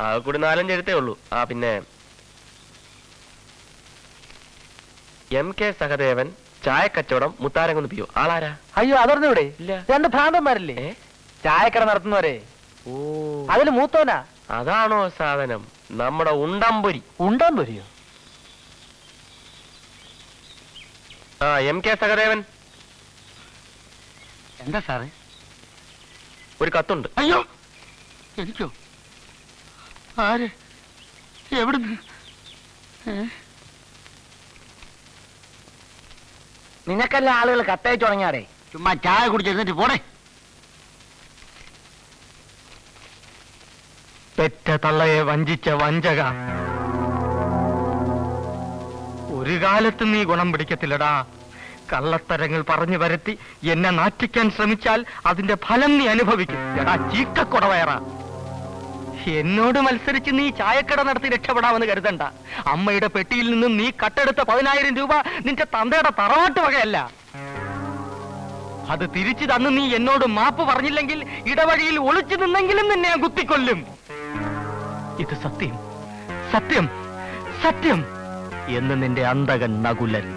ആ കൂടി 4-5 എഴുത്തേ ഉള്ളൂ. ആ പിന്നെ MK സഹദേവൻ, ചായക്കച്ചവടം, മുത്താരംകുന്ന് പിയോ. ആളാരാ? അയ്യോ അതറിഞ്ഞൂടെ? ഇല്ല. 2 ഭ്രാന്തന്മാരില്ലേ ചായക്കട നടത്തുന്നവരെ. ഓ, അതില് മൂത്തോനാ. അതാണോ സാധനം? നമ്മുടെ ഉണ്ടംപൊരി. ഉണ്ടംപൊരിയോ? ആ MK സഹദേവൻ. എന്താ സാറേ? ഒരു കത്തുണ്ട്. അയ്യോ എനിക്കോ? ആര്? എവിടുന്ന്? നിനക്കല്ല ആളുകൾ കത്തയച്ചു തുടങ്ങിയാടേ. ചുമ്മാ ചായ കുടിച്ചിരുന്നിട്ട് പോടേ. പെറ്റ തള്ളയെ വഞ്ചിച്ച വഞ്ചക, ഒരു കാലത്ത് നീ ഗുണം പിടിക്കത്തില്ലടാ. കള്ളത്തരങ്ങൾ പറഞ്ഞു വരുത്തി എന്നെ നാറ്റിക്കാൻ ശ്രമിച്ചാൽ അതിന്റെ ഫലം നീ അനുഭവിക്കും. എടാ ചീക്കക്കൊടവയറ, എന്നോട് മത്സരിച്ച് നീ ചായക്കട നടത്തി രക്ഷപ്പെടാമെന്ന് കരുതണ്ട. അമ്മയുടെ പെട്ടിയിൽ നിന്നും നീ കട്ടെടുത്ത 10,000 രൂപ നിന്റെ തന്തയുടെ തറവാട്ട് വകയല്ല. അത് തിരിച്ചു തന്ന് നീ എന്നോട് മാപ്പ് പറഞ്ഞില്ലെങ്കിൽ ഇടവഴിയിൽ ഒളിച്ചു നിന്നെങ്കിലും നിന്നെ ഞാൻ കുത്തിക്കൊല്ലും. ഇത് സത്യം, സത്യം, സത്യം എന്ന് നിന്റെ അന്തകൻ നകുലൻ.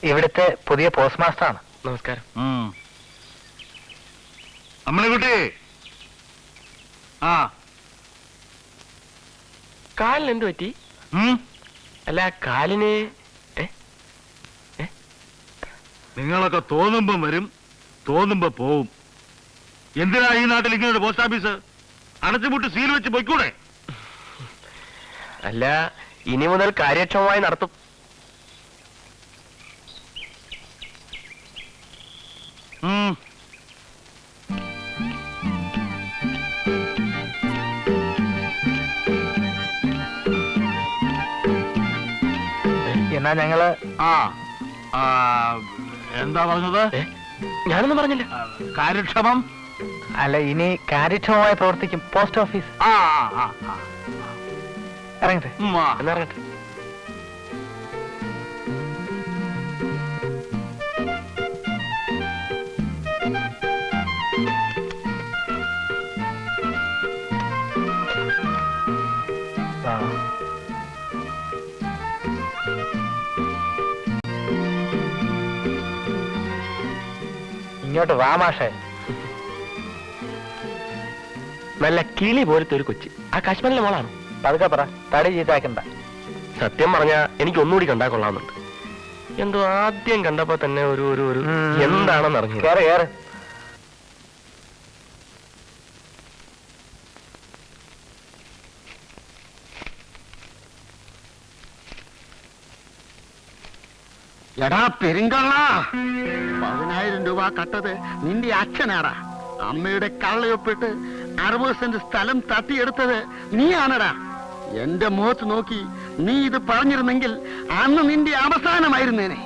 ഇവിടുത്തെ പുതിയ പോസ്റ്റ് മാസ്റ്റർ ആണ്. നമസ്കാരം. അമ്മണിക്കുട്ടി. ആ കാലിന് എന്ത് പറ്റി? അല്ല കാലിന് നിങ്ങളൊക്കെ തോന്നുമ്പം വരും, തോന്നുമ്പോ പോവും. എന്തിനാ ഈ നാട്ടിൽ ഇങ്ങനെ പോസ്റ്റ് ഓഫീസ്? അടച്ചുപൂട്ട് സീൽ വെച്ച് പൊയ്ക്കൂടെ? അല്ല, ഇനി മുതൽ കാര്യക്ഷമമായി നടത്തും. എന്നാ ഞങ്ങള് എന്താ പറഞ്ഞത്? ഞാനൊന്നും പറഞ്ഞില്ല. കാര്യക്ഷമം അല്ല, ഇനി കാര്യക്ഷമമായി പ്രവർത്തിക്കും പോസ്റ്റ് ഓഫീസ്. ഇറങ്ങട്ടെ? എന്നിറങ്ങട്ടെ. ഇങ്ങോട്ട് വാ മാഷേ. നല്ല കിളി പോലത്തെ ഒരു കൊച്ച്. ആ കാശ്മീരിലെ മോളാണ്. പതുക്കെ പറ, തടി ചീത്താക്കണ്ട. സത്യം പറഞ്ഞ എനിക്ക് ഒന്നുകൂടി കണ്ടാ കൊള്ളാമെന്നുണ്ട്. എന്തോ ആദ്യം കണ്ടപ്പോ തന്നെ ഒരു ഒരു ഒരു എന്താണെന്ന് അറിഞ്ഞു. കേറ് കേറ്. എടാ പെരുങ്കള്ള, 10,000 രൂപ കട്ടത് നിന്റെ അച്ഛനാടാ. അമ്മയുടെ കള്ളയൊപ്പിട്ട് 60 സെന്റ് സ്ഥലം തട്ടിയെടുത്തത് നീയാണടാ. എന്റെ മുഖത്ത് നോക്കി നീ ഇത് പറഞ്ഞിരുന്നെങ്കിൽ അന്ന് നിന്റെ അവസാനമായിരുന്നേനെ.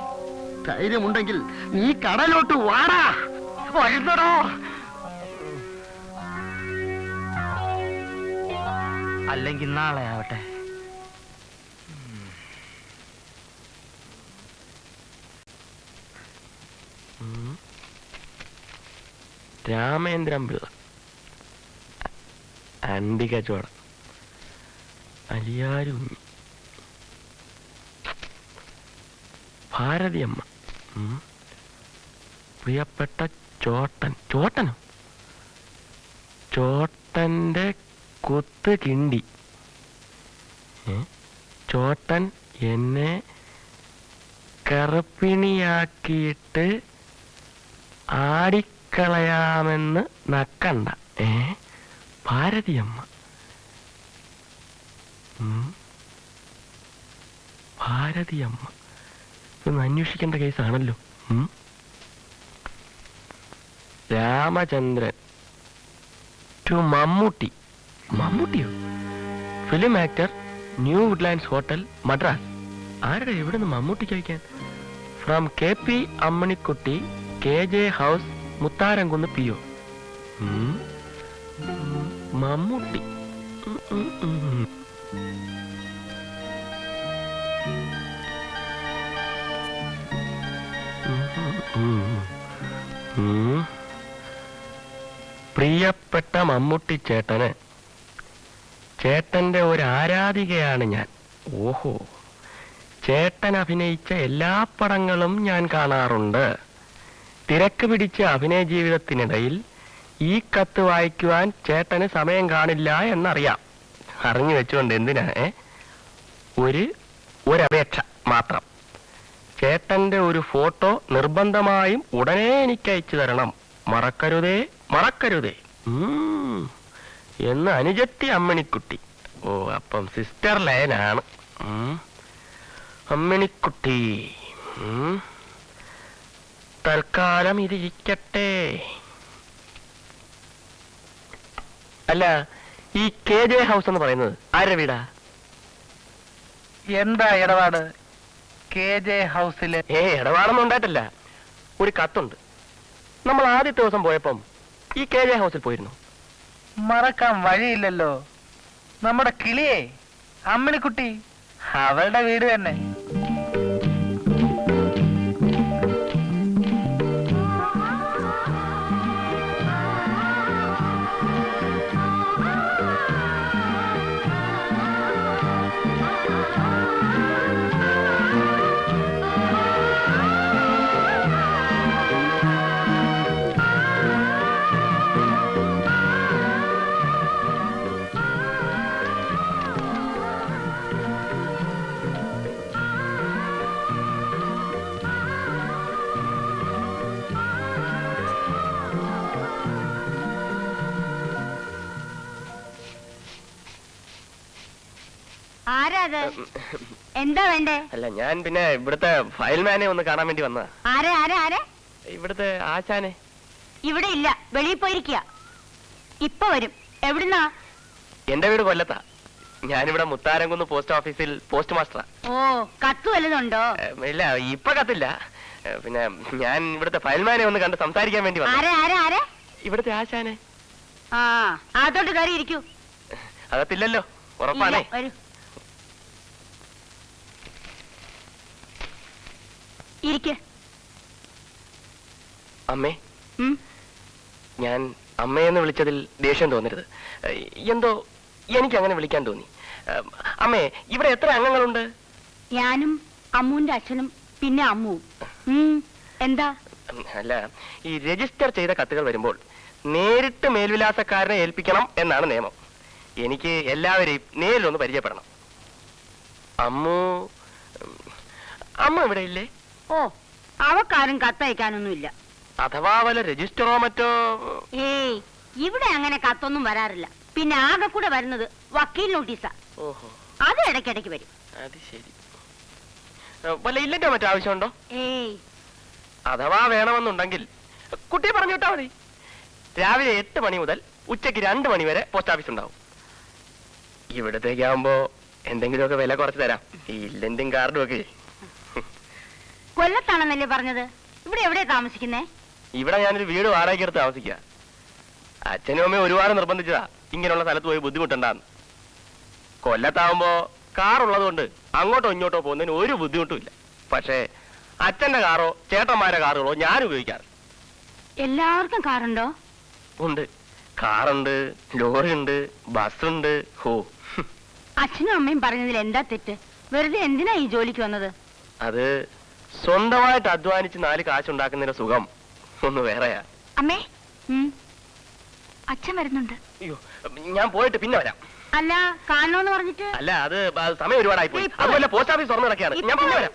ധൈര്യമുണ്ടെങ്കിൽ നീ കടലോട്ട് വാടാ. വരുന്നടോ. അല്ലെങ്കിൽ നാളെ ആവട്ടെ. രാമേന്ദ്രൻ പിള്ള, അണ്ടിക ചോട, അലിയാരുണ്ണി, ഭാരതിയമ്മ, പ്രിയപ്പെട്ട ചോട്ടൻ. ചോട്ടനോ? ചോട്ടന്റെ കുത്ത് കിണ്ടി. ചോട്ടൻ എന്നെ കറുപ്പിണിയാക്കിയിട്ട് ആടിക്കളയാമെന്ന് നക്കണ്ട. ഭാരതിയമ്മ, ഭാരതിയമ്മ ഇതൊന്ന് അന്വേഷിക്കേണ്ട കേസാണല്ലോ. രാമചന്ദ്രൻ ടു മമ്മൂട്ടി. മമ്മൂട്ടിയോ? Film actor, new Woodlands hotel, Madras. ആരുടെ ഇവിടെ നിന്ന് മമ്മൂട്ടിക്ക് അയക്കാൻ? From KP Ammanikutty, KJ house, Mutharamkunnu PO. Mammootty. പ്രിയപ്പെട്ട മമ്മൂട്ടി ചേട്ടന്, ചേട്ടന്റെ ഒരു ആരാധികയാണ് ഞാൻ. ഓഹോ, ചേട്ടൻ അഭിനയിച്ച എല്ലാ പടങ്ങളും ഞാൻ കാണാറുണ്ട്. തിരക്ക് പിടിച്ച അഭിനയ ജീവിതത്തിനിടയിൽ ഈ കത്ത് വായിക്കുവാൻ ചേട്ടന് സമയം കാണില്ല എന്നറിയാം. അറിഞ്ഞു വെച്ചുകൊണ്ട് എന്തിനാ? ഒരപേക്ഷ മാത്രം. ചേട്ടന്റെ ഒരു ഫോട്ടോ നിർബന്ധമായും ഉടനെ എനിക്ക് അയച്ചു തരണം. മറക്കരുതേ, മറക്കരുതേ എന്ന് അനുജത്തി അമ്മണിക്കുട്ടി. ഓ, അപ്പം സിസ്റ്റർ ലയനാണ്. അമ്മണിക്കുട്ടി, തൽക്കാലം ഇതിരിക്കട്ടെ. അല്ല, ഈ KJ ഹൗസ് എന്ന് പറയുന്നത് ആരുടെ വീടാ? എന്താ ഇടപാട് KJ ഹൗസിലെ? ഇടപാടൊന്നും ഉണ്ടായിട്ടില്ല. ഒരു കത്തുണ്ട്. നമ്മൾ ആദ്യത്തെ ദിവസം പോയപ്പം ഈ KJ ഹൗസിൽ പോയിരുന്നു. മറക്കാൻ വഴിയില്ലല്ലോ. നമ്മുടെ കിളിയെ അമ്മിണിക്കുട്ടി, അവളുടെ വീട് തന്നെ. ആരാത്? എന്താ വേണ്ടേ? അല്ല, ഞാൻ പിന്നെ ഇവിടുത്തെ ഫയൽമാനെ ഒന്ന് കാണാൻ വേണ്ടി വന്നതാ. ആരെ ആരെ ആരെ? ഇവിടുത്തെ ആശാനെ. ഇവിടെ ഇല്ല, വെളിയിൽ പോയിരിക്കുക. ഇപ്പൊ വരും. എവിടുന്നാ? എന്റെ വീട് കൊല്ലത്താ. ഞാനിവിടെ മുത്താരംകുന്ന് പോസ്റ്റ് ഓഫീസിൽ പോസ്റ്റ് മാസ്റ്ററാ. ഓ, കത്ത് വല്ലതുണ്ടോ? ഇല്ല, ഇപ്പൊ കത്തില്ല. പിന്നെ ഞാൻ ഇവിടുത്തെ ഫയൽമാനെ ഒന്ന് കണ്ട് സംസാരിക്കാൻ വേണ്ടി വന്നു. ആരെ ആരെ ആരെ? ഇവിടുത്തെ ആശാനെ. ആ, അതോട്ട് കയറി ഇരിക്കൂ. അകത്തില്ലല്ലോ, ഉറപ്പാണേ. വരൂ, ഇരിക്ക. അമ്മേ, ഞാൻ അമ്മയെന്ന് വിളിച്ചതിൽ ദേഷ്യം തോന്നരുത്. എന്തോ എനിക്ക് അങ്ങനെ വിളിക്കാൻ തോന്നി. അമ്മേ, ഇവിടെ എത്ര അംഗങ്ങളുണ്ട്? ഞാനും അമ്മുവിന്റെ അച്ഛനും പിന്നെ അമ്മുവും. എന്താ? അല്ല, ഈ രജിസ്റ്റർ ചെയ്ത കത്തുകൾ വരുമ്പോൾ നേരിട്ട് മേൽവിലാസക്കാരനെ ഏൽപ്പിക്കണം എന്നാണ് നിയമം. എനിക്ക് എല്ലാവരെയും നേരിലൊന്ന് പരിചയപ്പെടണം. അമ്മ ഇവിടെ ഇല്ലേ? ഓ, അവക്കാരും കത്തയക്കാനൊന്നുമില്ല. അഥവാ വല്ല രജിസ്റ്ററോ മറ്റോ? ഏയ്, ഇവിടെ അങ്ങനെ കത്തൊന്നും വരാറില്ല. പിന്നെ ആകെ കൂടെ വരുന്നത് വക്കീൽ നോട്ടീസാ. ഓഹോ, അത് ഇടയ്ക്കിടയ്ക്ക് വരും. അത് ശരി. വല്ല ഇല്ലല്ലോ മറ്റോ ആവശ്യമുണ്ടോ? ഏയ്, അഥവാ വേണമെന്നുണ്ടെങ്കിൽ കുട്ടിയെ പറഞ്ഞു വിട്ടാ മതി. രാവിലെ 8 മണി മുതൽ ഉച്ചയ്ക്ക് 2 മണി വരെ പോസ്റ്റ് ഓഫീസ് ഉണ്ടാവും. ഇവിടത്തേക്കാവുമ്പോ എന്തെങ്കിലുമൊക്കെ വില കുറച്ച് തരാം. ഈ ഇല്ലെന്റും കാർഡും ഒക്കെ. കൊല്ലത്താണെന്നല്ലേ പറഞ്ഞത്? ഇവിടെ എവിടെയാ താമസിക്കുന്നേ? ഇവിടെ ഞാനൊരു വീട് വാടകയ്ക്ക് എടുത്ത് താമസിക്കുക. അച്ഛനും അമ്മയും ഒരുപാട് നിർബന്ധിച്ചതാ ഇങ്ങനെയുള്ള സ്ഥലത്ത് പോയി ബുദ്ധിമുട്ടുണ്ടാന്ന്. കൊല്ലത്താവുമ്പോ കാറുള്ളത് കൊണ്ട് അങ്ങോട്ടോ ഇങ്ങോട്ടോ പോകുന്നതിന് ഒരു ബുദ്ധിമുട്ടും ഇല്ല. പക്ഷേ അച്ഛന്റെ കാറോ ചേട്ടന്മാരുടെ കാറുകളോ ഞാൻ ഉപയോഗിക്കാറ്. എല്ലാവർക്കും കാറുണ്ടോ? ഉണ്ട്. കാറുണ്ട്, ലോറിയുണ്ട്, ബസ്സുണ്ട്. ഹോ, അച്ഛനും അമ്മയും പറഞ്ഞതിൽ എന്താ തെറ്റ്? വെറുതെ എന്തിനാ ഈ ജോലിക്ക് വന്നത്? അത് സ്വന്തമായിട്ട് അധ്വാനിച്ച് 4 കാശുണ്ടാക്കുന്നതിന്റെ സുഖം ഒന്ന് വേറെയാ. അമ്മേ, അച്ഛൻ വരുന്നുണ്ട്. അയ്യോ, ഞാൻ പോയിട്ട് പിന്നെ വരാം. അല്ല, കാണണോന്ന് പറഞ്ഞിട്ട്? അല്ല, അത് സമയം ഒരുപാടായി പോയി. അതുപോലെ പോസ്റ്റ് ഓഫീസ് തുറന്നു കിടക്കുകയാണ്. ഞാൻ പിന്നെ വരാം.